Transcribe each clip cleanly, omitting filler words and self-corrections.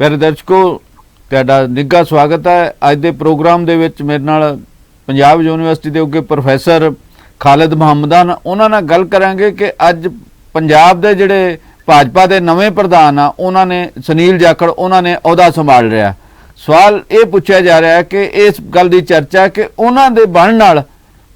ਪਿਆਰੇ ਦਰਸ਼ਕੋ, ਤੁਹਾਡਾ ਨਿੱਘਾ ਸਵਾਗਤ ਹੈ। ਅੱਜ ਦੇ ਪ੍ਰੋਗਰਾਮ ਦੇ ਵਿੱਚ ਮੇਰੇ ਨਾਲ ਪੰਜਾਬ ਯੂਨੀਵਰਸਿਟੀ ਦੇ ਉੱਗੇ ਪ੍ਰੋਫੈਸਰ ਖਾਲਿਦ ਮੁਹੰਮਦ ਹਨ। ਉਹਨਾਂ ਨਾਲ ਗੱਲ ਕਰਾਂਗੇ ਕਿ ਅੱਜ ਪੰਜਾਬ ਦੇ ਜਿਹੜੇ ਭਾਜਪਾ ਦੇ ਨਵੇਂ ਪ੍ਰਧਾਨ ਆ, ਉਹਨਾਂ ਨੇ ਸੁਨੀਲ ਜਾਖੜ, ਉਹਨਾਂ ਨੇ ਅਹੁਦਾ ਸੰਭਾਲ ਰਿਹਾ। ਸਵਾਲ ਇਹ ਪੁੱਛਿਆ ਜਾ ਰਿਹਾ ਹੈ ਕਿ ਇਸ ਗੱਲ ਦੀ ਚਰਚਾ ਕਿ ਉਹਨਾਂ ਦੇ ਬਣਨ ਨਾਲ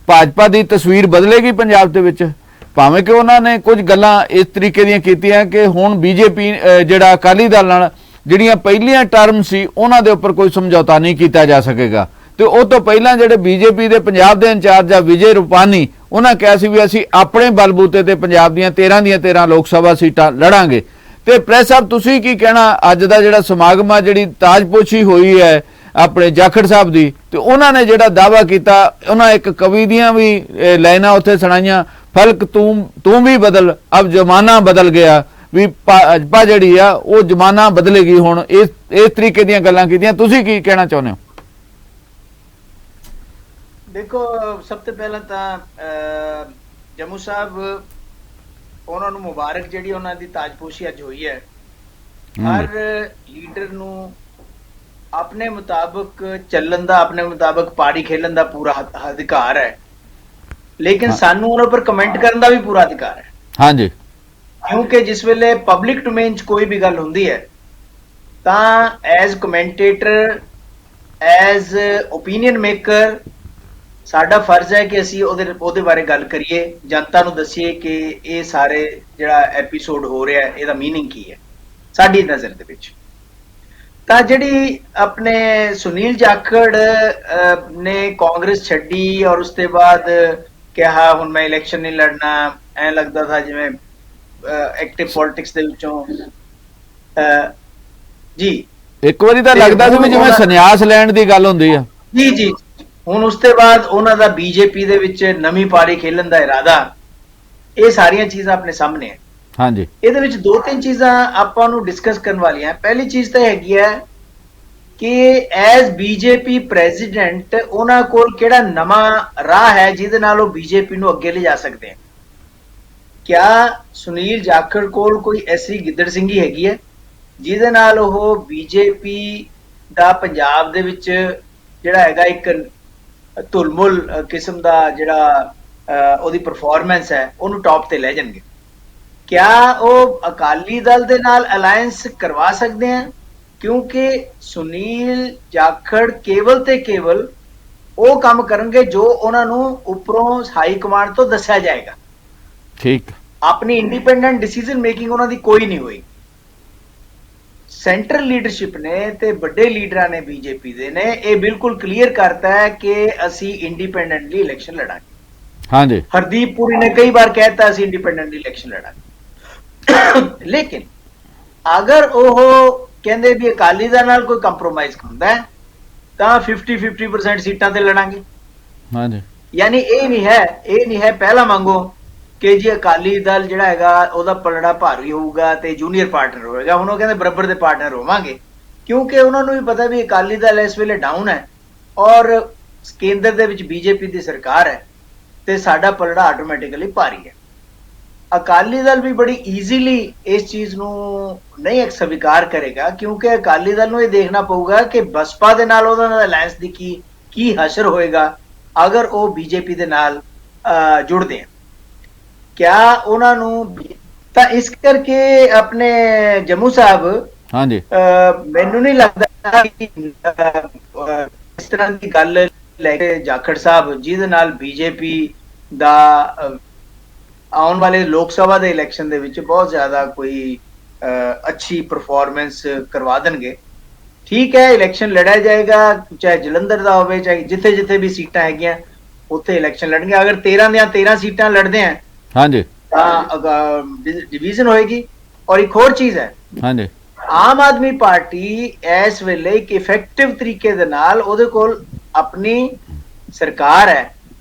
ਭਾਜਪਾ ਦੀ ਤਸਵੀਰ ਬਦਲੇਗੀ ਪੰਜਾਬ ਦੇ ਵਿੱਚ, ਭਾਵੇਂ ਕਿ ਉਹਨਾਂ ਨੇ ਕੁਝ ਗੱਲਾਂ ਇਸ ਤਰੀਕੇ ਦੀਆਂ ਕੀਤੀਆਂ ਕਿ ਹੁਣ ਬੀਜੇਪੀ ਜਿਹੜਾ ਅਕਾਲੀ ਦਲ ਨਾਲ ਜਿਹੜੀਆਂ ਪਹਿਲੀਆਂ ਟਰਮ ਸੀ ਉਹਨਾਂ ਦੇ ਉੱਪਰ ਕੋਈ ਸਮਝੌਤਾ ਨਹੀਂ ਕੀਤਾ ਜਾ ਸਕੇਗਾ। ਤੇ ਉਹ ਤੋਂ ਪਹਿਲਾਂ ਜਿਹੜੇ ਬੀਜੇਪੀ ਦੇ ਪੰਜਾਬ ਦੇ ਇੰਚਾਰਜ ਆ ਵਿਜੇ ਰੂਪਾਨੀ, ਉਹਨਾਂ ਕਿਹਾ ਸੀ ਵੀ ਅਸੀਂ ਆਪਣੇ ਬਲਬੂਤੇ ਤੇ ਪੰਜਾਬ ਦੀਆਂ 13 ਦੀਆਂ 13 ਲੋਕ ਸਭਾ ਸੀਟਾਂ ਲੜਾਂਗੇ। ਤੇ ਪ੍ਰੈਸ ਸਾਹਿਬ, ਤੁਸੀਂ ਕੀ ਕਹਿਣਾ? ਅੱਜ ਦਾ ਜਿਹੜਾ ਸਮਾਗਮ ਆ, ਜਿਹੜੀ ਤਾਜਪੋਸ਼ੀ ਹੋਈ ਹੈ ਆਪਣੇ ਜਾਖੜ ਸਾਹਿਬ ਦੀ, ਤੇ ਉਹਨਾਂ ਨੇ ਜਿਹੜਾ ਦਾਅਵਾ ਕੀਤਾ, ਉਹਨਾਂ ਇੱਕ ਕਵੀ ਦੀਆਂ ਵੀ ਲਾਈਨਾਂ ਉੱਥੇ ਸੁਣਾਈਆਂ, ਫਲਕ ਤੂੰ ਵੀ ਬਦਲ, ਅਬ ਜ਼ਮਾਨਾ ਬਦਲ ਗਿਆ, ਵੀ ਭਾਜਪਾ ਜਿਹੜੀ ਆ ਉਹ ਜ਼ਮਾਨਾ ਬਦਲੇਗੀ ਹੁਣ। ਇਸ ਤਰੀਕੇ ਦੀਆਂ ਗੱਲਾਂ ਕੀਤੀਆਂ। ਤੁਸੀਂ ਕੀ ਕਹਿਣਾ ਚਾਹੁੰਦੇ ਹੋ? ਦੇਖੋ, ਸਭ ਤੋਂ ਪਹਿਲਾਂ ਤਾਂ ਜੰਮੂ ਸਾਹਿਬ ਉਹਨਾਂ ਨੂੰ ਮੁਬਾਰਕ, ਜਿਹੜੀ ਉਹਨਾਂ ਦੀ ਤਾਜਪੋਸ਼ੀ ਅੱਜ ਹੋਈ ਹੈ। ਹਰ ਲੀਡਰ ਨੂੰ ਆਪਣੇ ਮੁਤਾਬਕ ਚੱਲਣ ਦਾ, ਆਪਣੇ ਮੁਤਾਬਕ ਪਾਰੀ ਖੇਲਣ ਦਾ ਪੂਰਾ ਅਧਿਕਾਰ ਹੈ, ਲੇਕਿਨ ਸਾਨੂੰ ਉਹਨਾਂ ਪਰ ਕਮੈਂਟ ਕਰਨ ਦਾ ਵੀ ਪੂਰਾ ਅਧਿਕਾਰ ਹੈ। ਹਾਂਜੀ, ਕਿਉਂਕਿ ਜਿਸ ਵੇਲੇ ਪਬਲਿਕ ਡੋਮੇਨ 'ਚ ਕੋਈ ਵੀ ਗੱਲ ਹੁੰਦੀ ਹੈ ਤਾਂ as commentator, as opinion maker, ਸਾਡਾ ਫਰਜ਼ ਹੈ ਕਿ ਅਸੀਂ ਉਹਦੇ ਬਾਰੇ ਗੱਲ ਕਰੀਏ, ਜਨਤਾ ਨੂੰ ਦੱਸੀਏ ਕਿ ਇਹ ਸਾਰੇ ਜਿਹੜਾ ਐਪੀਸੋਡ ਹੋ ਰਿਹਾ ਇਹਦਾ ਮੀਨਿੰਗ ਕੀ ਹੈ ਸਾਡੀ ਨਜ਼ਰ ਦੇ ਵਿੱਚ। ਤਾਂ ਜਿਹੜੀ ਆਪਣੇ ਸੁਨੀਲ ਜਾਖੜ ਨੇ ਕਾਂਗਰਸ ਛੱਡੀ ਔਰ ਉਸ ਤੋਂ ਬਾਅਦ ਕਿਹਾ ਹੁਣ ਮੈਂ ਇਲੈਕਸ਼ਨ ਨਹੀਂ ਲੜਨਾ, ਐਂ ਲੱਗਦਾ ਥਾ ਜਿਵੇਂ ਐਕਟਿਵ ਪੋਲਿਟਿਕਸ ਦੇ ਵਿੱਚੋਂ ਜੀ ਇੱਕ ਵਾਰੀ ਤਾਂ ਲੱਗਦਾ ਸੀ ਵੀ ਜਿਵੇਂ ਸੰਨਿਆਸ ਲੈਣ ਦੀ ਗੱਲ ਹੁੰਦੀ ਆ। ਜੀ ਜੀ। ਹੁਣ ਉਸ ਤੋਂ ਬਾਅਦ ਉਹਨਾਂ ਦਾ ਬੀਜੇਪੀ ਦੇ ਵਿੱਚ ਨਵੀਂ ਪਾਰੀ ਖੇਲਣ ਦਾ ਇਰਾਦਾ, ਇਹ ਸਾਰੀਆਂ ਚੀਜ਼ਾਂ ਆਪਣੇ ਸਾਹਮਣੇ ਹੈ। ਹਾਂਜੀ, ਇਹਦੇ ਵਿੱਚ ਦੋ ਤਿੰਨ ਚੀਜ਼ਾਂ ਆਪਾਂ ਨੂੰ ਡਿਸਕਸ ਕਰਨ ਵਾਲੀਆਂ। ਪਹਿਲੀ ਚੀਜ਼ ਤਾਂ ਹੈਗੀ ਹੈ ਕਿ ਐਜ਼ ਬੀਜੇਪੀ ਪ੍ਰੈਜ਼ੀਡੈਂਟ ਉਹਨਾਂ ਕੋਲ ਕਿਹੜਾ ਨਵਾਂ ਰਾਹ ਹੈ ਜਿਹਦੇ ਨਾਲ ਉਹ ਬੀਜੇਪੀ ਨੂੰ ਅੱਗੇ ਲਿਜਾ ਸਕਦੇ ਆ। ਕਿਆ ਸੁਨੀਲ ਜਾਖੜ ਕੋਲ ਕੋਈ ਐਸੀ ਗਿੱਦੜ ਸਿੰਘੀ ਹੈਗੀ ਹੈ ਜਿਹਦੇ ਨਾਲ ਉਹ ਬੀਜੇਪੀ ਦਾ ਪੰਜਾਬ ਦੇ ਵਿੱਚ ਜਿਹੜਾ ਹੈਗਾ ਇੱਕ ਧੁਲਮੁਲ ਕਿਸਮ ਦਾ ਜਿਹੜਾ ਉਹਦੀ ਪਰਫਾਰਮੈਂਸ ਹੈ ਉਹਨੂੰ ਟੌਪ ਤੇ ਲੈ ਜਾਣਗੇ? ਕਿਆ ਉਹ ਅਕਾਲੀ ਦਲ ਦੇ ਨਾਲ ਅਲਾਇੰਸ ਕਰਵਾ ਸਕਦੇ ਆ? ਕਿਉਂਕਿ ਸੁਨੀਲ ਜਾਖੜ ਕੇਵਲ ਤੇ ਕੇਵਲ ਉਹ ਕੰਮ ਕਰਨਗੇ ਜੋ ਉਹਨਾਂ ਨੂੰ ਉੱਪਰੋਂ ਹਾਈ ਕਮਾਂਡ ਤੋਂ ਦੱਸਿਆ ਜਾਏਗਾ। ਠੀਕ। ਆਪਣੀ ਇੰਡੀਪੈਂਡੈਂਟ ਡਿਸੀਜਨ ਮੇਕਿੰਗ ਉਹਨਾਂ ਦੀ ਕੋਈ ਨਹੀਂ ਹੋਈ। ਸੈਂਟਰਲ ਲੀਡਰਸ਼ਿਪ ਨੇ ਤੇ ਵੱਡੇ ਲੀਡਰਾਂ ਨੇ ਬੀਜੇਪੀ ਦੇ ਨੇ ਇਹ ਬਿਲਕੁਲ ਕਲੀਅਰ ਕਰਤਾ ਹੈ ਕਿ ਅਸੀਂ ਇੰਡੀਪੈਂਡੈਂਟਲੀ ਇਲੈਕਸ਼ਨ ਲੜਾਂਗੇ। ਹਾਂਜੀ, ਹਰਦੀਪ ਪੁਰੀ ਨੇ ਕਈ ਵਾਰ ਕਹਿਤਾ ਅਸੀਂ ਇੰਡੀਪੈਂਡੈਂਟਲੀ ਇਲੈਕਸ਼ਨ ਲੜਾਂਗੇ। ਲੇਕਿਨ ਅਗਰ ਉਹ ਕਹਿੰਦੇ ਵੀ ਅਕਾਲੀ ਦਲ ਨਾਲ ਕੋਈ ਕੰਪਰੋਮਾਈਜ਼ ਹੁੰਦਾ ਹੈ ਤਾਂ 50% ਸੀਟਾਂ ਤੇ ਲੜਾਂਗੇ। ਹਾਂਜੀ, ਯਾਨੀ ਇਹ ਨਹੀਂ ਹੈ ਪਹਿਲਾਂ ਮੰਗੋ ਕਿ ਜੀ ਅਕਾਲੀ ਦਲ ਜਿਹੜਾ ਹੈਗਾ ਉਹਦਾ ਪਲੜਾ ਭਾਰੀ ਹੋਊਗਾ ਤੇ ਜੂਨੀਅਰ ਪਾਰਟਨਰ ਹੋਏਗਾ। ਹੁਣ ਉਹ ਕਹਿੰਦੇ ਬਰਾਬਰ ਦੇ ਪਾਰਟਨਰ ਹੋਵਾਂਗੇ, ਕਿਉਂਕਿ ਉਹਨਾਂ ਨੂੰ ਵੀ ਪਤਾ ਵੀ ਅਕਾਲੀ ਦਲ ਇਸ ਵੇਲੇ ਡਾਊਨ ਹੈ ਔਰ ਕੇਂਦਰ ਦੇ ਵਿੱਚ ਬੀਜੇਪੀ ਦੀ ਸਰਕਾਰ ਹੈ ਤੇ ਸਾਡਾ ਪਲੜਾ ਆਟੋਮੈਟਿਕਲੀ ਭਾਰੀ ਹੈ। ਅਕਾਲੀ ਦਲ ਵੀ ਬੜੀ ਈਜ਼ੀਲੀ ਇਸ ਚੀਜ਼ ਨੂੰ ਨਹੀਂ ਸਵੀਕਾਰ ਕਰੇਗਾ, ਕਿਉਂਕਿ ਅਕਾਲੀ ਦਲ ਨੂੰ ਇਹ ਦੇਖਣਾ ਪਊਗਾ ਕਿ ਬਸਪਾ ਦੇ ਨਾਲ ਉਹਦਾ ਅਲਾਇੰਸ ਦੀ ਕੀ ਹਸ਼ਰ ਹੋਏਗਾ ਅਗਰ ਉਹ ਬੀਜੇਪੀ ਦੇ ਨਾਲ ਜੁੜਦੇ ਆ। ਕਿਆ ਉਹਨਾਂ ਨੂੰ ਤਾਂ ਇਸ ਕਰਕੇ ਆਪਣੇ ਜੰਮੂ ਸਾਹਿਬ, ਹਾਂਜੀ, ਮੈਨੂੰ ਨਹੀਂ ਲੱਗਦਾ ਕਿ ਇਸ ਤਰ੍ਹਾਂ ਦੀ ਗੱਲ ਲੈ ਕੇ ਜਾਖੜ ਸਾਹਿਬ ਜਿਹਦੇ ਨਾਲ ਬੀਜੇਪੀ ਦਾ ਆਉਣ ਵਾਲੇ ਲੋਕ ਸਭਾ ਦੇ ਇਲੈਕਸ਼ਨ ਦੇ ਵਿੱਚ ਬਹੁਤ ਜ਼ਿਆਦਾ ਕੋਈ ਅੱਛੀ ਪਰਫਾਰਮੈਂਸ ਕਰਵਾ ਦੇਣਗੇ। ਠੀਕ ਹੈ, ਇਲੈਕਸ਼ਨ ਲੜਿਆ ਜਾਏਗਾ, ਚਾਹੇ ਜਲੰਧਰ ਦਾ ਹੋਵੇ, ਚਾਹੇ ਜਿੱਥੇ ਜਿੱਥੇ ਵੀ ਸੀਟਾਂ ਹੈਗੀਆਂ ਉੱਥੇ ਇਲੈਕਸ਼ਨ ਲੜਨਗੇ। ਅਗਰ 13 ਦੀਆਂ 13 ਸੀਟਾਂ ਲੜਦੇ ਆ, ਹਾਂਜੀ, ਤਾਂ ਡਿਵੀਜ਼ਨ ਹੋਏਗੀ। ਔਰ ਇੱਕ ਹੋਰ ਚੀਜ਼ ਹੈ, ਹਾਂਜੀ, ਆਮ ਆਦਮੀ ਪਾਰਟੀ ਇਸ ਵੇਲੇ ਇੱਕ ਇਫੈਕਟਿਵ ਤਰੀਕੇ ਦੇ ਨਾਲ ਉਹਦੇ ਕੋਲ ਆਪਣੀ ਸਰਕਾਰ ਹੈ,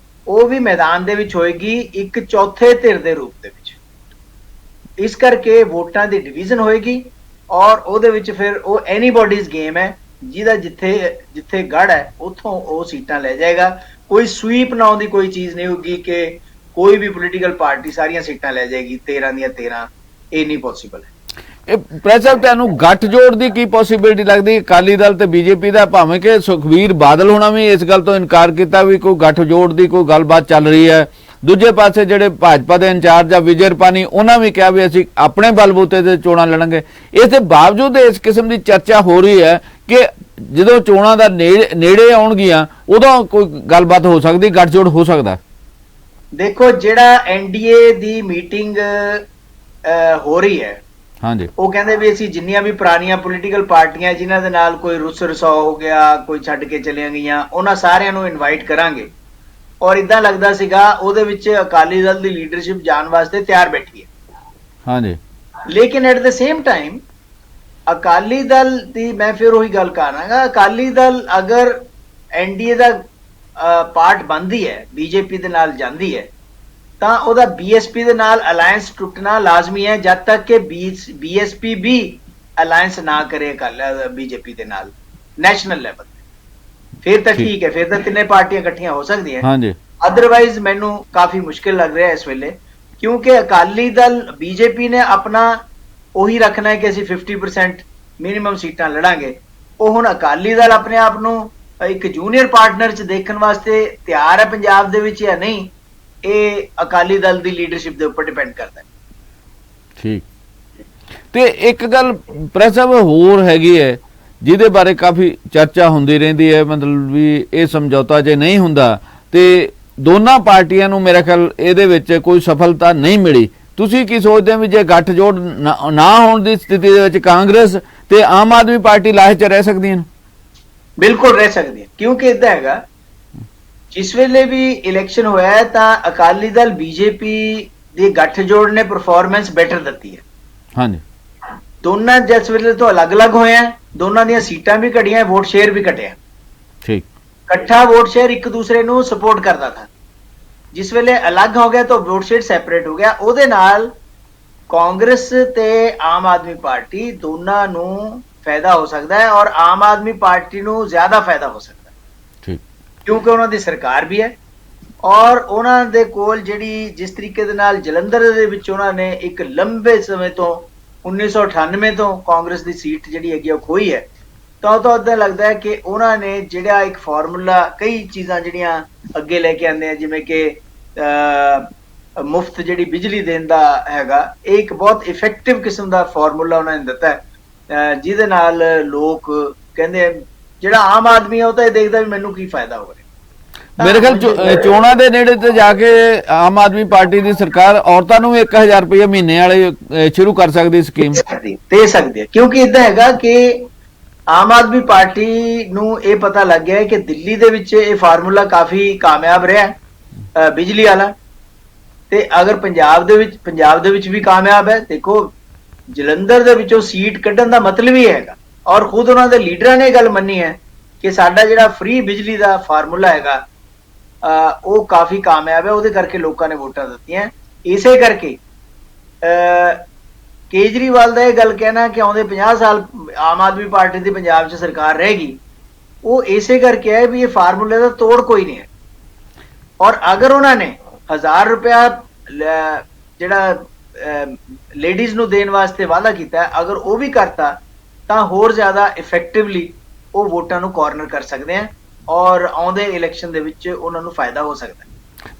ਉਹ ਵੀ ਮੈਦਾਨ ਦੇ ਵਿੱਚ ਹੋਏਗੀ ਇੱਕ ਚੌਥੇ ਧਿਰ ਦੇ ਰੂਪ ਦੇ ਵਿੱਚ। ਇਸ ਕਰਕੇ ਵੋਟਾਂ ਦੀ ਡਿਵੀਜ਼ਨ ਹੋਏਗੀ ਔਰ ਉਹਦੇ ਵਿੱਚ ਫਿਰ ਉਹ ਐਨੀਬਾਡੀਜ਼ ਗੇਮ ਹੈ, ਜਿਹਦਾ ਜਿੱਥੇ ਗੜ ਹੈ ਉੱਥੋਂ ਉਹ ਸੀਟਾਂ ਲੈ ਜਾਏਗਾ। ਕੋਈ ਸਵੀਪ ਨਾਉਂ ਦੀ ਕੋਈ ਚੀਜ਼ ਨਹੀਂ ਹੋਗੀ ਕਿ ਕੋਈ ਵੀ ਪੋਲੀਟੀਕਲ ਪਾਰਟੀ ਸਾਰੀਆਂ ਸੀਟਾਂ ਲੈ ਜਾਏਗੀ 13 ਦੀਆਂ 13। ਇਹ ਨਹੀਂ ਪੋਸੀਬਲ ਹੈ। ਪ੍ਰੈਸ ਸਾਹਿਬ ਤੁਹਾਨੂੰ ਗੱਠਜੋੜ ਦੀ ਕੀ ਪੋਸੀਬਿਲਿਟੀ ਲੱਗਦੀ ਅਕਾਲੀ ਦਲ ਤੇ ਬੀਜੇਪੀ ਦਾ, ਭਾਵੇਂ ਕਿ ਸੁਖਬੀਰ ਬਾਦਲ ਹੋਣਾ ਵੀ ਇਸ ਗੱਲ ਤੋਂ ਇਨਕਾਰ ਕੀਤਾ ਵੀ ਕੋਈ ਗੱਠਜੋੜ ਦੀ ਕੋਈ ਗੱਲਬਾਤ ਚੱਲ ਰਹੀ ਹੈ, ਦੂਜੇ ਪਾਸੇ ਜਿਹੜੇ ਭਾਜਪਾ ਦੇ ਇੰਚਾਰਜ ਆ ਵਿਜੇ ਰੂਪਾਨੀ ਉਹਨਾਂ ਵੀ ਕਿਹਾ ਵੀ ਅਸੀਂ ਆਪਣੇ ਬਲਬੂਤੇ ਤੇ ਚੋਣਾਂ ਲੜਾਂਗੇ। ਇਸ ਦੇ ਬਾਵਜੂਦ ਇਸ ਕਿਸਮ ਦੀ ਚਰਚਾ ਹੋ ਰਹੀ ਹੈ ਕਿ ਜਦੋਂ ਚੋਣਾਂ ਦਾ ਨੇੜੇ ਆਉਣਗੀਆਂ ਉਦੋਂ ਕੋਈ ਗੱਲਬਾਤ ਹੋ ਸਕਦੀ, ਗੱਠਜੋੜ ਹੋ ਸਕਦਾ। ਦੇਖੋ ਜਿਹੜਾ ਐਨਡੀਏ ਦੀ ਮੀਟਿੰਗ ਹੋ ਰਹੀ ਹੈ, ਹਾਂਜੀ, ਉਹ ਕਹਿੰਦੇ ਵੀ ਅਸੀਂ ਜਿੰਨੀਆਂ ਵੀ ਪੁਰਾਣੀਆਂ ਪੋਲੀਟੀਕਲ ਪਾਰਟੀਆਂ ਜਿਨ੍ਹਾਂ ਦੇ ਨਾਲ ਕੋਈ ਰੁੱਸ ਰਸਾ ਹੋ ਗਿਆ, ਕੋਈ ਛੱਡ ਕੇ ਚਲੀਆਂ ਗਈਆਂ, ਉਹਨਾਂ ਸਾਰਿਆਂ ਨੂੰ ਇਨਵਾਈਟ ਕਰਾਂਗੇ। ਔਰ ਇਦਾਂ ਲੱਗਦਾ ਸੀਗਾ ਉਹਦੇ ਵਿੱਚ ਅਕਾਲੀ ਦਲ ਦੀ ਲੀਡਰਸ਼ਿਪ ਜਾਣ ਵਾਸਤੇ ਤਿਆਰ ਬੈਠੀ ਹੈ। ਹਾਂਜੀ, ਲੇਕਿਨ at the same time Akali Dal ਦੀ ਮੈਂ ਫਿਰ ਉਹੀ ਗੱਲ ਕਰਾਂਗਾ, ਅਕਾਲੀ ਦਲ ਅਗਰ ਐਨਡੀਏ ਦਾ ਪਾਰਟ ਬਣਦੀ ਹੈ, ਬੀਜੇਪੀ ਦੇ ਨਾਲ ਜਾਂਦੀ ਹੈ, ਤਾਂ ਉਹਦਾ ਬੀਐਸਪੀ ਦੇ ਨਾਲ ਅਲਾਈਅੰਸ ਟੁੱਟਣਾ ਲਾਜ਼ਮੀ ਹੈ ਜਦ ਤੱਕ ਕਿ ਬੀਐਸਪੀ ਵੀ ਅਲਾਈਅੰਸ ਨਾ ਕਰੇ ਬੀਜੇਪੀ ਦੇ ਨਾਲ ਨੈਸ਼ਨਲ ਲੈਵਲ ਤੇ। ਫਿਰ ਤਾਂ ਠੀਕ ਹੈ, ਫਿਰ ਤਾਂ ਤਿੰਨੇ ਪਾਰਟੀਆਂ ਇਕੱਠੀਆਂ ਹੋ ਸਕਦੀਆਂ। ਹਾਂਜੀ, ਅਦਰਵਾਈਜ਼ ਮੈਨੂੰ ਕਾਫੀ ਮੁਸ਼ਕਿਲ ਲੱਗ ਰਿਹਾ ਇਸ ਵੇਲੇ, ਕਿਉਂਕਿ ਅਕਾਲੀ ਦਲ ਬੀਜੇਪੀ ਨੇ ਆਪਣਾ ਉਹੀ ਰੱਖਣਾ ਹੈ ਕਿ ਅਸੀਂ 50% ਮਿਨੀਮਮ ਸੀਟਾਂ ਲੜਾਂਗੇ। ਉਹ ਹੁਣ ਅਕਾਲੀ ਦਲ ਆਪਣੇ ਆਪ ਨੂੰ ਇੱਕ ਜੂਨੀਅਰ ਪਾਰਟਨਰ ਚ ਦੇਖਣ ਵਾਸਤੇ ਤਿਆਰ ਹੈ ਪੰਜਾਬ ਦੇ ਵਿੱਚ ਜਾਂ ਨਹੀਂ, ਇਹ ਅਕਾਲੀ ਦਲ ਦੀ ਲੀਡਰਸ਼ਿਪ ਦੇ ਉੱਪਰ ਡਿਪੈਂਡ ਕਰਦਾ ਹੈ। ਠੀਕ। ਤੇ ਇੱਕ ਗੱਲ ਪ੍ਰੈਸ ਸਾਹਿਬ ਹੋਰ ਹੈਗੀ ਹੈ ਜਿਹਦੇ ਬਾਰੇ ਕਾਫੀ ਚਰਚਾ ਹੁੰਦੀ ਰਹਿੰਦੀ ਹੈ, ਮਤਲਬ ਵੀ ਇਹ ਸਮਝੌਤਾ ਜੇ ਨਹੀਂ ਹੁੰਦਾ ਤੇ ਦੋਨਾਂ ਪਾਰਟੀਆਂ ਨੂੰ ਮੇਰੇ ਖਿਆਲ ਇਹਦੇ ਵਿੱਚ ਕੋਈ ਸਫਲਤਾ ਨਹੀਂ ਮਿਲੀ। ਤੁਸੀਂ ਕੀ ਸੋਚਦੇ ਹੋ ਵੀ ਜੇ ਗੱਠਜੋੜ ਨਾ ਹੋਣ ਦੀ ਸਥਿਤੀ ਦੇ ਵਿੱਚ ਕਾਂਗਰਸ ਤੇ ਆਮ ਆਦਮੀ ਪਾਰਟੀ ਲਾਹੇ 'ਚ ਰਹਿ ਸਕਦੀਆਂ ਨੇ? ਬਿਲਕੁਲ ਰਹਿ ਸਕਦੀ ਹੈ, ਕਿਉਂਕਿ ਇਦਾਂ ਹੈਗਾ ਜਿਸ ਵੇਲੇ ਵੀ ਇਲੈਕਸ਼ਨ ਹੋਇਆ ਹੈ ਤਾਂ ਅਕਾਲੀ ਦਲ ਬੀਜੇਪੀ ਦੇ ਗੱਠਜੋੜ ਨੇ ਪਰਫਾਰਮੈਂਸ ਬੈਟਰ ਦਿੱਤੀ ਹੈ। ਹਾਂਜੀ, ਦੋਨਾਂ ਜਿਸ ਵੇਲੇ ਤੋਂ ਅਲੱਗ-ਅਲੱਗ ਹੋਏ ਆ, ਦੋਨਾਂ ਦੀਆਂ ਸੀਟਾਂ ਵੀ ਘਟੀਆਂ, ਵੋਟ ਸ਼ੇਅਰ ਵੀ ਘਟਿਆ। ਠੀਕ, ਇਕੱਠਾ ਵੋਟ ਸ਼ੇਅਰ ਇੱਕ ਦੂਸਰੇ ਨੂੰ ਸਪੋਰਟ ਕਰਦਾ ਥਾ। ਜਿਸ ਵੇਲੇ ਅਲੱਗ ਹੋ ਗਿਆ ਤਾਂ ਵੋਟ ਸ਼ੇਅਰ ਸੈਪਰੇਟ ਹੋ ਗਿਆ। ਉਹਦੇ ਨਾਲ ਕਾਂਗਰਸ ਤੇ ਆਮ ਆਦਮੀ ਪਾਰਟੀ ਦੋਨਾਂ ਨੂੰ ਫਾਇਦਾ ਹੋ ਸਕਦਾ ਹੈ ਔਰ ਆਮ ਆਦਮੀ ਪਾਰਟੀ ਨੂੰ ਜ਼ਿਆਦਾ ਫਾਇਦਾ ਹੋ ਸਕਦਾ ਹੈ। ਠੀਕ, ਕਿਉਂਕਿ ਉਹਨਾਂ ਦੀ ਸਰਕਾਰ ਵੀ ਹੈ ਔਰ ਉਹਨਾਂ ਦੇ ਕੋਲ ਜਿਹੜੀ ਜਿਸ ਤਰੀਕੇ ਦੇ ਨਾਲ ਜਲੰਧਰ ਦੇ ਵਿੱਚ ਉਹਨਾਂ ਨੇ ਇੱਕ ਲੰਬੇ ਸਮੇਂ ਤੋਂ 1998 ਤੋਂ ਕਾਂਗਰਸ ਦੀ ਸੀਟ ਜਿਹੜੀ ਹੈਗੀ ਉਹ ਖੋਈ ਹੈ, ਤਾਂ ਉਦਾਂ ਲੱਗਦਾ ਹੈ ਕਿ ਉਹਨਾਂ ਨੇ ਜਿਹੜਾ ਇੱਕ ਫਾਰਮੂਲਾ, ਕਈ ਚੀਜ਼ਾਂ ਜਿਹੜੀਆਂ ਅੱਗੇ ਲੈ ਕੇ ਆਉਂਦੇ ਆ, ਜਿਵੇਂ ਕਿ ਮੁਫਤ ਜਿਹੜੀ ਬਿਜਲੀ ਦੇਣ ਦਾ ਹੈਗਾ, ਇਹ ਇੱਕ ਬਹੁਤ ਇਫੈਕਟਿਵ ਕਿਸਮ ਦਾ ਫਾਰਮੂਲਾ ਉਹਨਾਂ ਨੇ ਦਿੱਤਾ ਹੈ, ਜਿਹਦੇ ਨਾਲ ਲੋਕ ਕਹਿੰਦੇ ਜਿਹੜਾ ਆਮ ਆਦਮੀ ਹੈ ਉਹ ਤਾਂ ਇਹ ਦੇਖਦਾ ਵੀ ਮੈਨੂੰ ਕੀ ਫਾਇਦਾ ਹੋ ਰਿਹਾ। ਮੇਰੇ ਖਿਆਲ ਚੋਣਾਂ ਦੇ ਨੇੜੇ ਤੇ ਜਾ ਕੇ ਆਮ ਆਦਮੀ ਪਾਰਟੀ ਦੀ ਸਰਕਾਰ ਔਰਤਾਂ ਨੂੰ 1000 ਰੁਪਏ ਮਹੀਨੇ ਵਾਲੇ ਸ਼ੁਰੂ ਕਰ ਸਕਦੀ ਸਕੀਮ ਦੇ ਸਕਦੀ ਹੈ, ਕਿਉਂਕਿ ਇਦਾਂ ਹੈਗਾ ਕਿ ਆਮ ਆਦਮੀ ਪਾਰਟੀ ਨੂੰ ਇਹ ਪਤਾ ਲੱਗ ਗਿਆ ਹੈ ਕਿ ਦਿੱਲੀ ਦੇ ਵਿੱਚ ਇਹ ਫਾਰਮੂਲਾ ਕਾਫੀ ਕਾਮਯਾਬ ਰਿਹਾ ਬਿਜਲੀ ਵਾਲਾ, ਤੇ ਅਗਰ ਪੰਜਾਬ ਦੇ ਵਿੱਚ ਵੀ ਕਾਮਯਾਬ ਹੈ। ਦੇਖੋ ਜਲੰਧਰ ਦੇ ਵਿੱਚੋਂ ਸੀਟ ਕੱਢਣ ਦਾ ਮਤਲਬ ਹੀ ਹੈਗਾ ਔਰ ਖੁਦ ਉਹਨਾਂ ਦੇ ਲੀਡਰਾਂ ਨੇ ਗੱਲ ਮੰਨੀ ਹੈ ਕਿ ਸਾਡਾ ਜਿਹੜਾ ਫ੍ਰੀ ਬਿਜਲੀ ਦਾ ਫਾਰਮੂਲਾ ਹੈਗਾ ਉਹ ਕਾਫੀ ਕਾਮਯਾਬ ਹੈ, ਉਹਦੇ ਕਰਕੇ ਲੋਕਾਂ ਨੇ ਵੋਟਾਂ ਦਿੱਤੀਆਂ। ਇਸੇ ਕਰਕੇ ਕੇਜਰੀਵਾਲ ਦਾ ਇਹ ਗੱਲ ਕਹਿਣਾ ਕਿ ਆਉਂਦੇ 50 ਸਾਲ ਆਮ ਆਦਮੀ ਪਾਰਟੀ ਦੀ ਪੰਜਾਬ 'ਚ ਸਰਕਾਰ ਰਹੇਗੀ, ਉਹ ਇਸੇ ਕਰਕੇ ਹੈ ਵੀ ਇਹ ਫਾਰਮੂਲੇ ਦਾ ਤੋੜ ਕੋਈ ਨਹੀਂ ਹੈ। ਔਰ ਅਗਰ ਉਹਨਾਂ ਨੇ 1000 ਰੁਪਇਆ ਜਿਹੜਾ ਲੇਡੀਜ਼ ਨੂੰ ਦੇਣ ਵਾਸਤੇ ਵਾਅਦਾ ਕੀਤਾ, ਅਗਰ ਉਹ ਵੀ ਕਰਤਾ ਤਾਂ ਹੋਰ ਜ਼ਿਆਦਾ ਇਫੈਕਟਿਵਲੀ ਉਹ ਵੋਟਾਂ ਨੂੰ ਕਾਰਨਰ ਕਰ ਸਕਦੇ ਆ ਔਰ ਆਉਂਦੇ ਇਲੈਕਸ਼ਨ ਦੇ ਵਿੱਚ ਉਹਨਾਂ ਨੂੰ ਫਾਇਦਾ ਹੋ ਸਕਦਾ ਹੈ।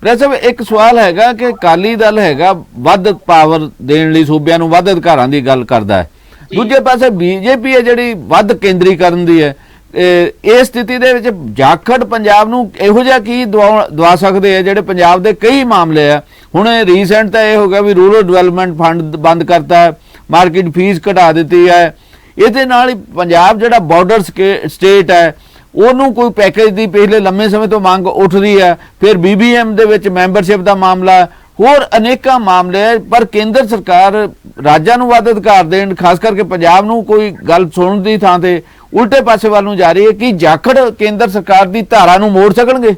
ਪ੍ਰੈਸ ਸਾਹਿਬ ਇੱਕ ਸਵਾਲ ਹੈਗਾ ਕਿ ਅਕਾਲੀ ਦਲ ਹੈਗਾ ਵੱਧ ਪਾਵਰ ਦੇਣ ਲਈ ਸੂਬਿਆਂ ਨੂੰ ਵੱਧ ਅਧਿਕਾਰਾਂ ਦੀ ਗੱਲ ਕਰਦਾ ਹੈ, ਦੂਜੇ ਪਾਸੇ ਬੀਜੇਪੀ ਹੈ ਜਿਹੜੀ ਵੱਧ ਕੇਂਦਰੀਕਰਨ ਦੀ ਹੈ। ਇਸ ਸਥਿਤੀ ਦੇ ਵਿੱਚ ਜਾਖੜ ਪੰਜਾਬ ਨੂੰ ਇਹੋ ਜਿਹਾ ਕੀ ਦਵਾ ਸਕਦੇ ਆ ਜਿਹੜੇ ਪੰਜਾਬ ਦੇ ਕਈ ਮਾਮਲੇ ਆ। ਹੁਣ ਰੀਸੈਂਟ ਤਾਂ ਇਹ ਹੋ ਗਿਆ ਵੀ ਰੂਰਲ ਡਿਵੈਲਪਮੈਂਟ ਫੰਡ ਬੰਦ ਕਰਤਾ ਹੈ, ਮਾਰਕੀਟ ਫੀਸ ਘਟਾ ਦਿੱਤੀ ਹੈ। ਇਹਦੇ ਨਾਲ ਹੀ ਪੰਜਾਬ ਜਿਹੜਾ ਬਾਰਡਰ ਸਟੇਟ ਹੈ ਉਹਨੂੰ ਕੋਈ ਪੈਕੇਜ ਦੀ ਪਿਛਲੇ ਲੰਮੇ ਸਮੇਂ ਤੋਂ ਮੰਗ ਉੱਠਦੀ ਹੈ। ਫਿਰ BBM ਦੇ ਵਿੱਚ ਮੈਂਬਰਸ਼ਿਪ ਦਾ ਮਾਮਲਾ, ਹੋਰ ਅਨੇਕਾਂ ਮਾਮਲੇ ਹੈ, ਪਰ ਕੇਂਦਰ ਸਰਕਾਰ ਰਾਜਾਂ ਨੂੰ ਵੱਧ ਅਧਿਕਾਰ ਦੇਣ, ਖਾਸ ਕਰਕੇ ਪੰਜਾਬ ਨੂੰ ਕੋਈ ਗੱਲ ਸੁਣਨ ਦੀ ਥਾਂ ਤੇ ਉਲਟੇ ਪਾਸੇ ਵੱਲ ਨੂੰ ਜਾ ਰਹੀ ਹੈ। ਕਿ ਜਾਖੜ ਕੇਂਦਰ ਸਰਕਾਰ ਦੀ ਧਾਰਾ ਨੂੰ ਮੋੜ ਸਕਣਗੇ?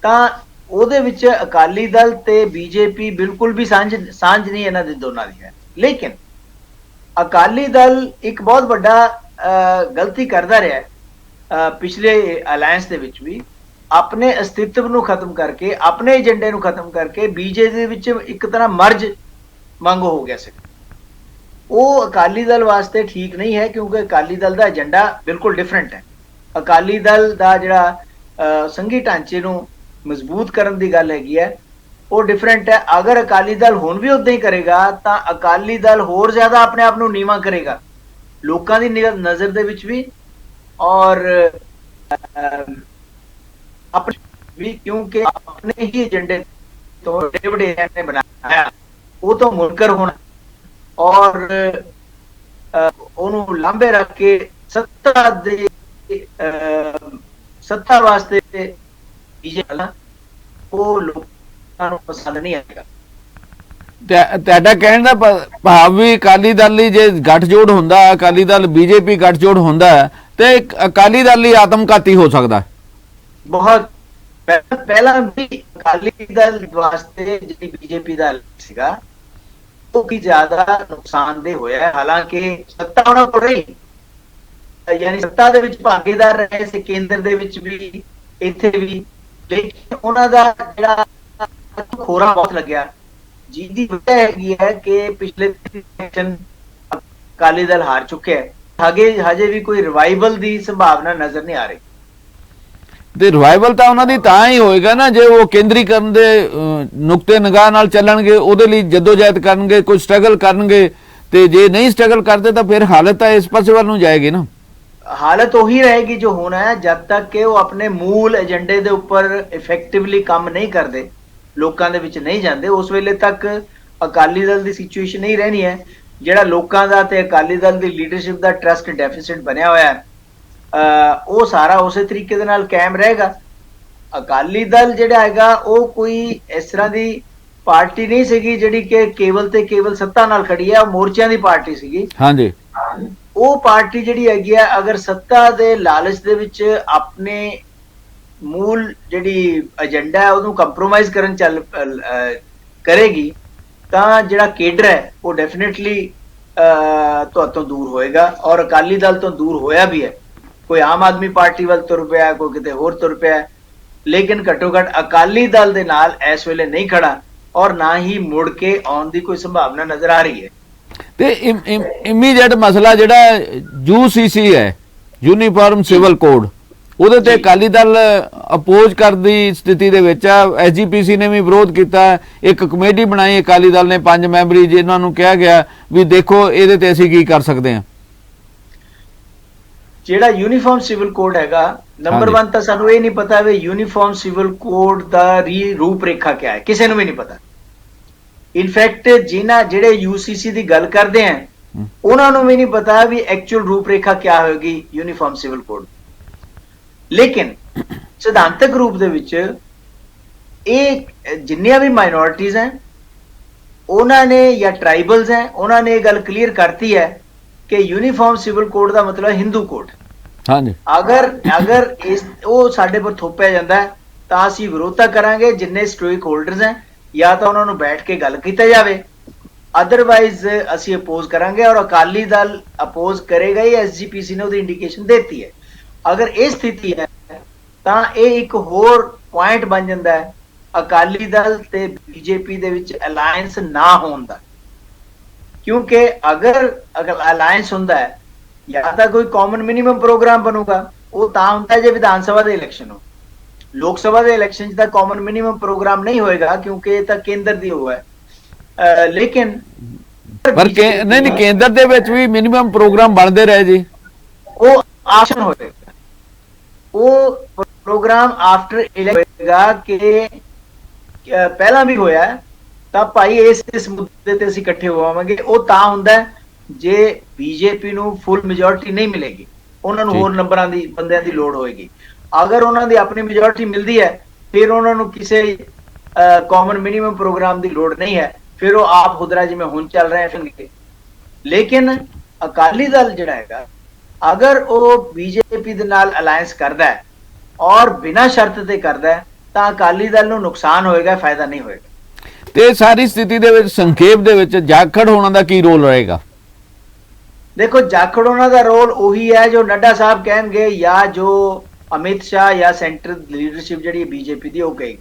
ਤਾਂ ਉਹਦੇ ਵਿੱਚ ਅਕਾਲੀ ਦਲ ਤੇ ਬੀਜੇਪੀ ਬਿਲਕੁਲ ਵੀ ਸਾਂਝ ਨਹੀਂ ਇਹਨਾਂ ਦੇ ਦੋਨਾਂ ਦੀ ਹੈ। ਲੇਕਿਨ ਅਕਾਲੀ ਦਲ ਇੱਕ ਬਹੁਤ ਵੱਡਾ ਗਲਤੀ ਕਰਦਾ ਰਿਹਾ ਪਿਛਲੇ ਅਲਾਇੰਸ ਦੇ ਵਿੱਚ ਵੀ, ਆਪਣੇ ਅਸਤਿਤਵ ਨੂੰ ਖਤਮ ਕਰਕੇ, ਆਪਣੇ ਏਜੰਡੇ ਨੂੰ ਖਤਮ ਕਰਕੇ ਬੀਜੇਪੀ ਦੇ ਵਿੱਚ ਇੱਕ ਤਰ੍ਹਾਂ ਮਰਜ ਵਾਂਗੂ ਹੋ ਗਿਆ ਸੀ। ਉਹ ਅਕਾਲੀ ਦਲ ਵਾਸਤੇ ਠੀਕ ਨਹੀਂ ਹੈ, ਕਿਉਂਕਿ ਅਕਾਲੀ ਦਲ ਦਾ ਏਜੰਡਾ ਬਿਲਕੁਲ ਡਿਫਰੈਂਟ ਹੈ। ਅਕਾਲੀ ਦਲ ਦਾ ਜਿਹੜਾ ਸੰਘੀ ਢਾਂਚੇ ਨੂੰ ਮਜ਼ਬੂਤ ਕਰਨ ਦੀ ਗੱਲ ਹੈਗੀ ਹੈ, ਉਹ ਡਿਫਰੈਂਟ ਹੈ। ਅਗਰ ਅਕਾਲੀ ਦਲ ਹੁਣ ਵੀ ਉਦਾਂ ਹੀ ਕਰੇਗਾ ਤਾਂ ਅਕਾਲੀ ਦਲ ਹੋਰ ਜ਼ਿਆਦਾ ਆਪਣੇ ਆਪ ਨੂੰ ਨੀਵਾਂ ਕਰੇਗਾ ਲੋਕਾਂ ਦੀ ਨਜ਼ਰ ਦੇ ਵਿੱਚ ਵੀ, ਔਰ ਆਪਣੇ ਵੀ, ਕਿਉਂਕਿ ਆਪਣੇ ਹੀ ਏਜੰਡੇ ਤੋਂ ਵੱਡੇ ਨੇ ਬਣਾਇਆ, ਉਹ ਤੋਂ ਮੁਨਕਰ ਹੋਣਾ ਔਰ ਉਹਨੂੰ ਲਾਂਭੇ ਰੱਖ ਕੇ ਸੱਤਾ ਵਾਸਤੇ ਉਹ ਲੋਕਾਂ ਨੂੰ ਪਸੰਦ ਨਹੀਂ ਆਏਗਾ। ਤੁਹਾਡਾ ਕਹਿਣ ਦਾ ਭਾਵ ਵੀ ਅਕਾਲੀ ਦਲ ਲਈ ਜੇ ਗੱਠਜੋੜ ਹੁੰਦਾ, ਅਕਾਲੀ ਦਲ ਬੀਜੇਪੀ ਗੱਠਜੋੜ ਹੁੰਦਾ ਤੇ ਅਕਾਲੀ ਦਲ ਲਈ ਆਤਮਘਾਤੀ ਹੋ ਸਕਦਾ। ਬਹੁਤ ਪਹਿਲਾਂ ਵੀ ਅਕਾਲੀ ਦਲ ਵਾਸਤੇ ਜਿਹੜੀ ਬੀਜੇਪੀ ਦਾ ਸੀਗਾ ਉਹ ਵੀ ਜ਼ਿਆਦਾ ਨੁਕਸਾਨਦੇਹ ਹੋਇਆ। ਹਾਲਾਂਕਿ ਸੱਤਾ ਉਹਨਾਂ ਕੋਲ ਰਹੀ, ਯਾਨੀ ਸੱਤਾ ਦੇ ਵਿੱਚ ਭਾਗੀਦਾਰ ਰਹੇ ਸੀ, ਕੇਂਦਰ ਦੇ ਵਿੱਚ ਵੀ ਇੱਥੇ ਵੀ, ਲੇਕਿਨ ਉਹਨਾਂ ਦਾ ਜਿਹੜਾ ਖੋਰਾ ਬਹੁਤ ਲੱਗਿਆ, ਜਿਹਦੀ ਵਜ੍ਹਾ ਹੈਗੀ ਹੈ ਕਿ ਪਿਛਲੇ ਇਲੈਕਸ਼ਨ ਅਕਾਲੀ ਦਲ ਹਾਰ ਚੁੱਕਿਆ ਹੈ। ਹਜੇ ਵੀ ਕੋਈ ਰਿਵਾਈਵਲ ਦੀ ਸੰਭਾਵਨਾ ਨਜ਼ਰ ਨਹੀਂ ਆ ਰਹੀ। ਤੇ ਰਿਵਾਈਵਲ ਤਾਂ ਉਹਨਾਂ ਦੀ ਤਾਂ ਹੀ ਹੋਏਗਾ ਨਾ ਜੇ ਉਹ ਕੇਂਦਰੀਕਰਨ ਦੇ ਨੁਕਤੇ ਨਿਗਾਹ ਨਾਲ ਚੱਲਣਗੇ, ਉਹਦੇ ਲਈ ਜਦੋਜਹਿਦ ਕਰਨਗੇ, ਕੋਈ ਸਟਰਗਲ ਕਰਨਗੇ। ਤੇ ਜੇ ਨਹੀਂ ਸਟਰਗਲ ਕਰਦੇ ਤਾਂ ਫਿਰ ਹਾਲਤ ਤਾਂ ਇਸ ਪਾਸੇ ਵੱਲ ਨੂੰ ਜਾਏਗੀ ਨਾ। ਹਾਲਤ ਉਹੀ ਰਹੇਗੀ ਜੋ ਹੋਣਾ ਹੈ, ਜਦ ਤੱਕ ਕਿ ਉਹ ਆਪਣੇ ਮੂਲ ਏਜੰਡੇ ਦੇ ਉੱਪਰ ਇਫੈਕਟਿਵਲੀ ਕੰਮ ਨਹੀਂ ਕਰਦੇ, ਲੋਕਾਂ ਦੇ ਵਿੱਚ ਨਹੀਂ ਜਾਂਦੇ, ਉਸ ਵੇਲੇ ਤੱਕ ਅਕਾਲੀ ਦਲ ਦੀ ਸਿਚੁਏਸ਼ਨ ਨਹੀਂ ਰਹਿਣੀ ਹੈ। ਜਿਹੜਾ ਲੋਕਾਂ ਦਾ ਤੇ ਅਕਾਲੀ ਦਲ ਦੀ ਲੀਡਰਸ਼ਿਪ ਦਾ ਟਰਸਟ ਡੈਫਿਸਿਟ ਬਣਿਆ ਹੋਇਆ ਹੈ, ਉਹ ਸਾਰਾ ਉਸੇ ਤਰੀਕੇ ਦੇ ਨਾਲ ਕਾਇਮ ਰਹੇਗਾ। ਅਕਾਲੀ ਦਲ ਜਿਹੜਾ ਹੈਗਾ ਉਹ ਕੋਈ ਇਸ ਤਰ੍ਹਾਂ ਦੀ ਪਾਰਟੀ ਨਹੀਂ ਸੀਗੀ ਜਿਹੜੀ ਕਿ ਕੇਵਲ ਤੇ ਕੇਵਲ ਸੱਤਾ ਨਾਲ ਖੜੀ ਹੈ, ਉਹ ਮੋਰਚਿਆਂ ਦੀ ਪਾਰਟੀ ਸੀਗੀ। ਹਾਂਜੀ, ਉਹ ਪਾਰਟੀ ਜਿਹੜੀ ਹੈਗੀ ਆ, ਅਗਰ ਸੱਤਾ ਦੇ ਲਾਲਚ ਦੇ ਵਿੱਚ ਆਪਣੇ ਮੂਲ ਜਿਹੜੀ ਏਜੰਡਾ ਹੈ ਉਹਨੂੰ ਕੰਪਰੋਮਾਈਜ਼ ਕਰਨ ਕਰੇਗੀ ਤਾਂ ਜਿਹੜਾ ਕੇਡਰ ਹੈ ਉਹ ਡੈਫੀਨਿਟਲੀ ਤੋਂ ਦੂਰ ਹੋਏਗਾ, ਔਰ ਅਕਾਲੀ ਦਲ ਤੋਂ ਦੂਰ ਹੋਇਆ ਵੀ ਹੈ। ਕੋਈ ਆਮ ਆਦਮੀ ਪਾਰਟੀ ਵੱਲ ਤੁਰ ਪਿਆ, ਕੋਈ ਕਿਤੇ ਹੋਰ ਤੁਰ ਪਿਆ, ਲੇਕਿਨ ਘੱਟੋ ਘੱਟ ਅਕਾਲੀ ਦਲ ਦੇ ਨਾਲ ਇਸ ਵੇਲੇ ਨਹੀਂ ਖੜਾ, ਔਰ ਨਾ ਹੀ ਮੁੜ ਕੇ ਆਉਣ ਦੀ ਕੋਈ ਸੰਭਾਵਨਾ ਨਜ਼ਰ ਆ ਰਹੀ ਹੈ। ਤੇ ਇਮੀਡੀਏਟ ਮਸਲਾ ਜਿਹੜਾ ਯੂਸੀਸੀ ਹੈ, ਯੂਨੀਫਾਰਮ ਸਿਵਲ ਕੋਡ, ਉਹਦੇ ਤੇ ਅਕਾਲੀ ਦਲ ਅਪੋਜ਼ ਕਰਦੀ ਸਥਿਤੀ ਦੇ ਵਿੱਚ ਆ। ਐਸਜੀਪੀਸੀ ਨੇ ਵੀ ਵਿਰੋਧ ਕੀਤਾ, ਇੱਕ ਕਮੇਟੀ ਬਣਾਈ ਅਕਾਲੀ ਦਲ ਨੇ 5 ਮੈਂਬਰੀ, ਜਿਨ੍ਹਾਂ ਨੂੰ ਕਿਹਾ ਗਿਆ ਵੀ ਦੇਖੋ ਇਹਦੇ ਤੇ ਅਸੀਂ ਕੀ ਕਰ ਸਕਦੇ ਹਾਂ। ਜਿਹੜਾ ਯੂਨੀਫਾਰਮ ਸਿਵਲ ਕੋਡ ਹੈਗਾ, ਨੰਬਰ 1 ਤਾਂ ਸਾਨੂੰ ਇਹ ਨਹੀਂ ਪਤਾ ਵੀ ਯੂਨੀਫਾਰਮ ਸਿਵਲ ਕੋਡ ਦਾ ਰੂਪ ਰੇਖਾ ਕਿਆ ਹੈ, ਕਿਸੇ ਨੂੰ ਵੀ ਨਹੀਂ ਪਤਾ। ਇਨਫੈਕਟ ਜਿਹੜੇ ਯੂਸੀਸੀ ਦੀ ਗੱਲ ਕਰਦੇ ਆ ਉਹਨਾਂ ਨੂੰ ਵੀ ਨਹੀਂ ਪਤਾ ਵੀ ਐਕਚੁਅਲ ਰੂਪ ਰੇਖਾ ਕਿਆ ਹੋਏਗੀ ਯੂਨੀਫਾਰਮ ਸਿਵਲ ਕੋਡ। ਲੇਕਿਨ ਸਿਧਾਂਤਕ ਰੂਪ ਦੇ ਵਿੱਚ ਇਹ ਜਿੰਨੀਆਂ ਵੀ ਮਾਈਨੋਰਿਟੀਜ਼ ਹੈ ਉਹਨਾਂ ਨੇ, ਜਾਂ ਟ੍ਰਾਈਬਲਸ ਹੈ, ਉਹਨਾਂ ਨੇ ਇਹ ਗੱਲ ਕਲੀਅਰ ਕਰਤੀ ਹੈ ਕਿ ਯੂਨੀਫਾਰਮ ਸਿਵਲ ਕੋਡ ਦਾ ਮਤਲਬ ਹਿੰਦੂ ਕੋਡ। ਹਾਂਜੀ, ਅਗਰ ਉਹ ਸਾਡੇ ਪਰ ਥੋਪਿਆ ਜਾਂਦਾ ਤਾਂ ਅਸੀਂ ਵਿਰੋਧਤਾ ਕਰਾਂਗੇ। ਜਿੰਨੇ ਸਟੇਕ ਹੋਲਡਰਸ ਹੈ ਜਾਂ ਤਾਂ ਉਹਨਾਂ ਨੂੰ ਬੈਠ ਕੇ ਗੱਲ ਕੀਤਾ ਜਾਵੇ, ਅਦਰਵਾਈਜ਼ ਅਸੀਂ ਅਪੋਜ਼ ਕਰਾਂਗੇ, ਔਰ ਅਕਾਲੀ ਦਲ ਅਪੋਜ਼ ਕਰੇਗਾ ਹੀ। ਐਸਜੀਪੀਸੀ ਨੇ ਉਹਦੀ ਇੰਡੀਕੇਸ਼ਨ ਦਿੱਤੀ ਹੈ। ਅਗਰ ਇਹ ਸਥਿਤੀ ਹੈ ਤਾਂ ਇਹ ਇੱਕ ਹੋਰ ਪੁਆਇੰਟ ਬਣ ਜਾਂਦਾ ਹੈ ਅਕਾਲੀ ਦਲ ਤੇ ਬੀਜੇਪੀ ਦੇ ਵਿੱਚ ਅਲਾਇੰਸ ਨਾ ਹੋਣ ਦਾ, ਕਿਉਂਕਿ ਅਗਰ ਅਲਾਇੰਸ ਹੁੰਦਾ ਹੈ ਜਾਂ ਤਾਂ ਕੋਈ ਕਾਮਨ ਮਿਨੀਮਮ ਪ੍ਰੋਗਰਾਮ ਬਣੂਗਾ, ਉਹ ਤਾਂ ਹੁੰਦਾ ਜੇ ਵਿਧਾਨ ਸਭਾ ਦੇ ਇਲੈਕਸ਼ਨ ਹੋ। ਲੋਕ ਸਭਾ ਦੇ ਇਲੈਕਸ਼ਨ 'ਚ ਤਾਂ ਕਾਮਨ ਮਿਨੀਮਮ ਪ੍ਰੋਗਰਾਮ ਨਹੀਂ ਹੋਏਗਾ, ਕਿਉਂਕਿ ਇਹ ਤਾਂ ਕੇਂਦਰ ਦੀ ਉਹ ਹੈ। ਲੇਕਿਨ ਪਰ ਨਹੀਂ, ਕੇਂਦਰ ਦੇ ਵਿੱਚ ਵੀ ਮਿਨੀਮਮ ਪ੍ਰੋਗਰਾਮ ਬਣਦੇ ਰਹੇ ਜੀ। ਉਹ ਆਸ਼ਨ ਹੋਏਗਾ, ਉਹ ਪ੍ਰੋਗਰਾਮ ਆਫਟਰ ਇਲੈਕਸ਼ਨ ਹੋਏਗਾ ਕਿ ਪਹਿਲਾਂ ਵੀ ਹੋਇਆ ਤਾਂ ਭਾਈ ਇਸ ਮੁੱਦੇ ਤੇ ਅਸੀਂ ਇਕੱਠੇ ਹੋਵਾਂਗੇ। ਉਹ ਤਾਂ ਹੁੰਦਾ ਜੇ ਬੀਜੇਪੀ ਨੂੰ ਫੁੱਲ ਮੈਜੋਰਿਟੀ ਨਹੀਂ ਮਿਲੇਗੀ, ਉਹਨਾਂ ਨੂੰ ਹੋਰ ਨੰਬਰਾਂ ਦੀ ਬੰਦਿਆਂ ਦੀ ਲੋੜ ਹੋਏਗੀ। ਅਗਰ ਉਹਨਾਂ ਦੀ ਆਪਣੀ ਮੈਜੋਰਿਟੀ ਮਿਲਦੀ ਹੈ ਫਿਰ ਉਹਨਾਂ ਨੂੰ ਕਿਸੇ ਕਾਮਨ ਮਿਨੀਮਮ ਪ੍ਰੋਗਰਾਮ ਦੀ ਲੋੜ ਨਹੀਂ ਹੈ, ਫਿਰ ਉਹ ਆਪ ਖੁਦਰਾ ਜਿਵੇਂ ਹੁਣ ਚੱਲ ਰਹੇ ਹਨ। ਲੇਕਿਨ ਅਕਾਲੀ ਦਲ ਜਿਹੜਾ ਹੈਗਾ, ਅਗਰ ਉਹ ਬੀਜੇਪੀ ਦੇ ਨਾਲ ਅਲਾਇੰਸ ਕਰਦਾ ਹੈ ਔਰ ਬਿਨਾਂ ਸ਼ਰਤ ਤੇ ਕਰਦਾ ਹੈ ਤਾਂ ਅਕਾਲੀ ਦਲ ਨੂੰ ਨੁਕਸਾਨ ਹੋਏਗਾ, ਫਾਇਦਾ ਨਹੀਂ ਹੋਏਗਾ। ਤੇ ਸਾਰੀ ਸਥਿਤੀ ਦੇ ਵਿੱਚ ਸੰਖੇਪ ਦੇ ਵਿੱਚ ਜਾਖੜ ਹੋਣਾ ਦਾ ਕੀ ਰੋਲ ਰਹੇਗਾ? ਦੇਖੋ, ਜਾਖੜ ਹੋਣਾ ਦਾ ਰੋਲ ਉਹੀ ਹੈ ਜੋ ਨੱਡਾ ਸਾਹਿਬ ਕਹਿਣਗੇ ਜਾਂ ਜੋ ਅਮਿਤ ਸ਼ਾਹ ਜਾਂ ਸੈਂਟਰ ਲੀਡਰਸ਼ਿਪ ਜਿਹੜੀ ਬੀਜੇਪੀ ਦੀ ਉਹ ਕਹੇਗੀ।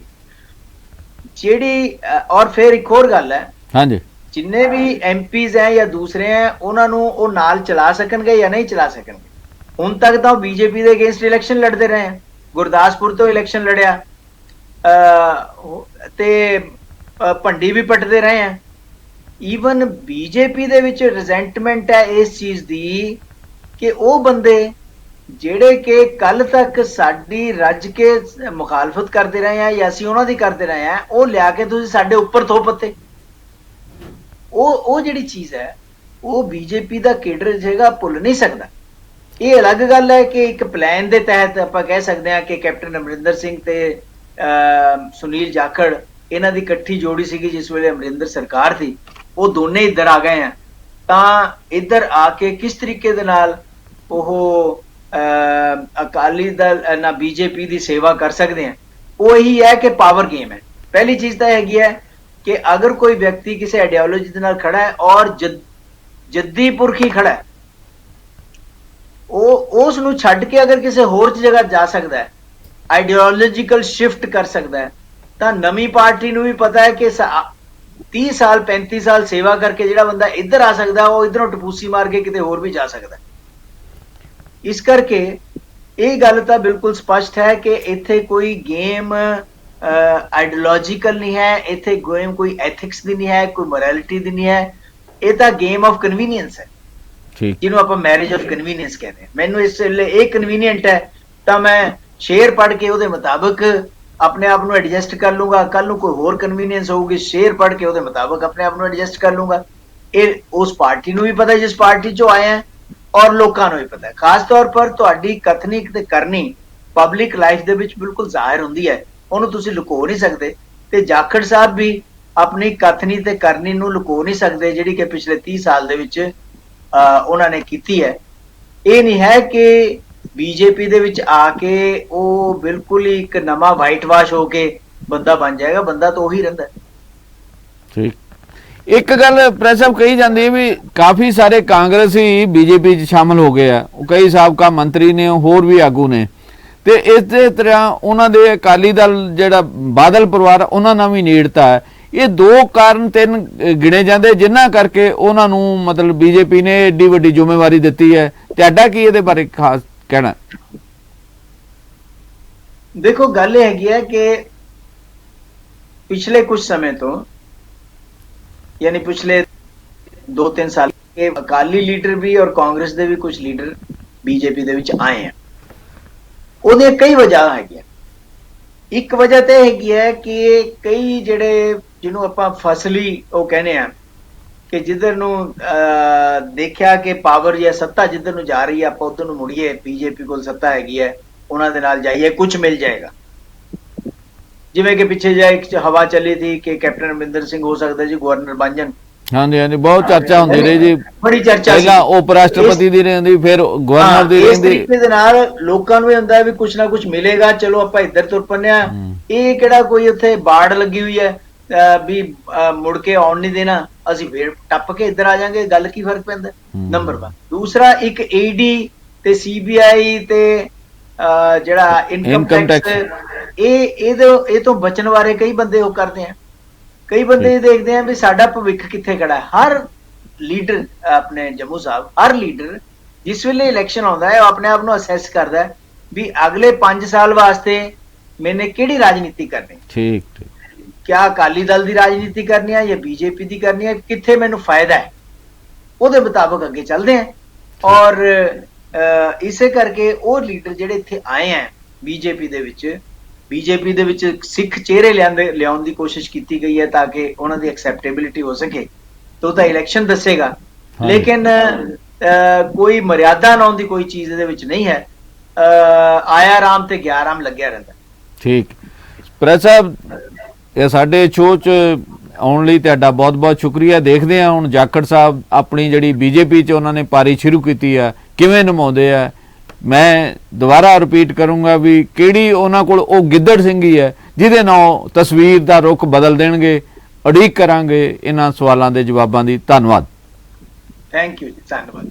ਜਿਹੜੀ ਔਰ ਫਿਰ ਇੱਕ ਹੋਰ ਗੱਲ ਹੈ, ਹਾਂਜੀ, जिन्ने भी एमपीज हैं या दूसरे हैं उन्होंने वो नाल चला सकणगे या नहीं चला सकणगे। हुण तक तो बीजेपी के अगेंस्ट इलैक्शन लड़ते रहे हैं, गुरदासपुर तो इलैक्शन लड़िया ते भंडी भी पटते रहे हैं। ईवन बीजेपी दे विच रिजेंटमेंट है इस चीज दी कि वो बंदे ਜਿਹੜੇ कि कल तक साडी रज के मुखालफत करते रहे हैं या ਅਸੀਂ ਉਹਨਾਂ ਦੀ ਕਰਦੇ ਰਹੇ हैं, ਉਹ ਲਿਆ ਕੇ ਤੁਸੀਂ ਸਾਡੇ ਉੱਪਰ ਥੋਪਤੇ। ਉਹ ਜਿਹੜੀ ਚੀਜ਼ ਹੈ ਉਹ ਬੀਜੇਪੀ ਦਾ ਕੇਡਰ ਜਿਹੜਾ ਭੁੱਲ ਨਹੀਂ ਸਕਦਾ। ਇਹ ਅਲੱਗ ਗੱਲ ਹੈ ਕਿ ਇੱਕ ਪਲਾਨ ਦੇ ਤਹਿਤ ਆਪਾਂ ਕਹਿ ਸਕਦੇ ਹਾਂ ਕਿ ਕੈਪਟਨ ਅਮਰਿੰਦਰ ਸਿੰਘ ਤੇ ਸੁਨੀਲ ਜਾਖੜ ਇਹਨਾਂ ਦੀ ਇਕੱਠੀ ਜੋੜੀ ਸੀਗੀ ਜਿਸ ਵੇਲੇ ਅਮਰਿੰਦਰ ਸਰਕਾਰ ਸੀ, ਉਹ ਦੋਨੇ ਇੱਧਰ ਆ ਗਏ ਆ। ਤਾਂ ਇੱਧਰ ਆ ਕੇ ਕਿਸ ਤਰੀਕੇ ਦੇ ਨਾਲ ਉਹ ਅਕਾਲੀ ਦਲ ਨਾ ਬੀਜੇਪੀ ਦੀ ਸੇਵਾ ਕਰ ਸਕਦੇ हैं, वो यही है कि पावर गेम है। पहली चीज तो हैगी है कि अगर कोई व्यक्ति किसी आइडियोलॉजी के नाल खड़ा है और जद्दी पुरखी खड़ा है, उस नूं छड्ड के अगर किसी होर जगह जा सकता है, आइडियोलॉजिकल शिफ्ट कर सकता है, तो नवी पार्टी नूं भी पता है कि 30 साल 35 साल सेवा करके जिहड़ा बंदा इधर आ सकता है वो इधरों टपूसी मार के किते होर भी जा सकता है। इस करके ये गल तो बिल्कुल स्पष्ट है कि इत्थे कोई गेम आइडियोलॉजिकल नहीं है, इत्थे गेम कोई एथिक्स दी नहीं है, कोई मोरालिटी दी नहीं है, ये तो गेम ऑफ कन्वीनियंस है जिन्हों आप मैरिज ऑफ कन्वीनियंस कहते हैं। मैनू इस ये कन्वीनियंट है तो मैं शेर पढ़ के उहदे मुताबिक अपने आप को एडजस्ट कर लूंगा, कल नूं कोई होर कन्वीनियंस होगी शेर पढ़ के उहदे मुताबिक अपने आप को एडजस्ट कर लूंगा। ये उस पार्टी नूं भी पता जिस पार्टी चो आए हैं और लोगों को भी पता है। खास तौर पर तुहाडी कथनी ते करनी पब्लिक लाइफ दे विच बिल्कुल जाहिर हुंदी है, उहनूं तुसीं लुको नहीं सकते। ते जाखड़ साहब भी अपनी कथनी ते करनी नूं लुको नहीं सकते जिहड़ी कि पिछले 30 साल दे विच उन्हां ने कीती है। ये नहीं है कि बीजेपी दे विच आके वो बिल्कुल ही एक नवा वाइट वाश होके बंदा बन जाएगा, बंदा तो वही रहिंदा है। ठीक, एक गल प्रेस साहब कही जाती है भी काफ़ी सारे कांग्रेसी बीजेपी च शामिल हो गए हैं, कई साबका मंत्री ने होर भी आगू ने, तो इस तरह उन्होंने अकाली दल जिहड़ा बादल परिवार उन्होंने भी नेड़ता है। ये दो कारण तीन गिने जाते जिन्हां करके उन्होंने मतलब बीजेपी ने एड्डी वड्डी जिम्मेवारी दी है। तुहाडा की इहदे बारे खास कहना? देखो गल हैगी है कि पिछले कुछ समय तो यानी पिछले 2-3 साल के अकाली लीडर भी और कांग्रेस के भी कुछ लीडर बीजेपी दे विच आए हैं। ਉਹਦੇ कई वजह है। एक वजह तो है कि कई ਜਿਹੜੇ ਜਿਹਨੂੰ ਆਪਾਂ ਫਸਲੀ ਉਹ ਕਹਿੰਦੇ ਆ ਕਿ ਜਿੱਧਰ ਨੂੰ ਦੇਖਿਆ ਕਿ ਪਾਵਰ ਜਾਂ ਸੱਤਾ ਜਿੱਧਰ ਨੂੰ ਜਾ ਰਹੀ ਹੈ ਆਪਾਂ ਉਧਰ ਨੂੰ ਮੁੜੀਏ, ਬੀਜੇਪੀ ਕੋਲ ਸੱਤਾ ਹੈਗੀ ਹੈ ਉਹਨਾਂ ਦੇ ਨਾਲ ਜਾਈਏ ਕੁਝ ਮਿਲ ਜਾਏਗਾ। ਜਿਵੇਂ ਕਿ ਪਿੱਛੇ ਜਿਹਾ ਇੱਕ ਹਵਾ ਚੱਲੀ ਸੀ ਕਿ ਕੈਪਟਨ ਅਮਰਿੰਦਰ ਸਿੰਘ ਹੋ ਸਕਦਾ ਜੀ ਗਵਰਨਰ ਬਣ ਜਾਣ। ਹਾਂਜੀ ਹਾਂਜੀ, ਬਹੁਤ ਚਰਚਾ ਹੁੰਦੀ ਰਹੀ ਜੀ, ਬੜੀ ਚਰਚਾ ਪਹਿਲਾਂ ਉਪ ਰਾਸ਼ਟਰਪਤੀ ਦੀ ਰਹਿੰਦੀ ਫਿਰ ਗਵਰਨਰ ਦੀ ਰਹਿੰਦੀ। ਇਸ ਤਰੀਕੇ ਦੇ ਨਾਲ ਲੋਕਾਂ ਨੂੰ ਇਹ ਹੁੰਦਾ ਵੀ ਕੁਝ ਨਾ ਕੁਝ ਮਿਲੇਗਾ, ਚਲੋ ਆਪਾਂ ਇੱਧਰ ਤੁਰ ਪੰਨੇ ਆ। ਇਹ ਕਿਹੜਾ ਕੋਈ ਉੱਥੇ ਬਾੜ ਲੱਗੀ ਹੋਈ ਹੈ ਵੀ ਮੁੜ ਕੇ ਆਉਣ ਨਹੀਂ ਦੇਣਾ, ਅਸੀਂ ਫੇਰ ਟੱਪ ਕੇ ਇੱਧਰ ਆ ਜਾਾਂਗੇ, ਗੱਲ ਕੀ ਫਰਕ ਪੈਂਦਾ? ਨੰਬਰ 1। ਦੂਸਰਾ, ਇੱਕ ईडी ਤੇ ਸੀਬੀਆਈ ਤੇ ਜਿਹੜਾ ਇਨਕਮ ਟੈਕਸ ਇਹ ਤੋਂ ਬਚਣ ਬਾਰੇ ਕਈ ਬੰਦੇ ਉਹ ਕਰਦੇ ਆ, ਕਈ ਬੰਦੇ ਇਹ ਦੇਖਦੇ ਆ ਵੀ ਸਾਡਾ ਭਵਿੱਖ ਕਿੱਥੇ ਖੜਾ ਹੈ। ਹਰ ਲੀਡਰ ਆਪਣੇ ਜੰਮੂ ਸਾਹਿਬ, ਹਰ ਲੀਡਰ ਜਿਸ ਵੇਲੇ ਇਲੈਕਸ਼ਨ ਆਉਂਦਾ ਹੈ ਉਹ ਆਪਣੇ ਆਪ ਨੂੰ ਅਸੈਸ ਕਰਦਾ ਹੈ ਵੀ ਅਗਲੇ 5 ਸਾਲ ਵਾਸਤੇ ਮੈਨੇ ਕਿਹੜੀ ਰਾਜਨੀਤੀ ਕਰਨੀ। ਠੀਕ ਠੀਕ, क्या अकाली दल की राजनीति करनी है या बीजेपी की करनी है, कित्थे मैनू फायदा है, ਉਹਦੇ मुताबिक अगे चलते हैं। और इसे करके वो लीडर ਜਿਹੜੇ ਇੱਥੇ आए हैं बीजेपी ਦੇ ਵਿੱਚ सिख चेहरे ਲਿਆਉਣ ਦੀ कोशिश की गई है ताकि ਉਹਨਾਂ ਦੀ एक्सेप्टेबिलिटी हो सके। तो इलेक्शन दसेगा, लेकिन कोई मर्यादा लाने की कोई चीज ਇਹਦੇ ਵਿੱਚ नहीं है। आया राम ते गया राम लग्या रहता। ठीक, प्रेस साहब ਇਹ ਸਾਡੇ ਸ਼ੋਅ 'ਚ ਆਉਣ ਲਈ ਤੁਹਾਡਾ ਬਹੁਤ-ਬਹੁਤ ਸ਼ੁਕਰੀਆ। ਦੇਖਦੇ ਹਾਂ ਹੁਣ ਜਾਖੜ ਸਾਹਿਬ ਆਪਣੀ ਜਿਹੜੀ ਬੀਜੇਪੀ 'ਚ ਉਹਨਾਂ ਨੇ ਪਾਰੀ ਸ਼ੁਰੂ ਕੀਤੀ ਆ ਕਿਵੇਂ ਨਿਭਾਉਂਦੇ ਆ। ਮੈਂ ਦੁਬਾਰਾ ਰਿਪੀਟ ਕਰੂੰਗਾ ਵੀ ਕਿਹੜੀ ਉਹਨਾਂ ਕੋਲ ਉਹ ਗਿੱਦੜ ਸਿੰਘੀ ਹੈ ਜਿਹਦੇ ਨਾਲ ਤਸਵੀਰ ਦਾ ਰੁਖ ਬਦਲ ਦੇਣਗੇ। ਉਡੀਕ ਕਰਾਂਗੇ ਇਹਨਾਂ ਸਵਾਲਾਂ ਦੇ ਜਵਾਬਾਂ ਦੀ। ਧੰਨਵਾਦ। ਥੈਂਕ ਯੂ ਜੀ, ਧੰਨਵਾਦ।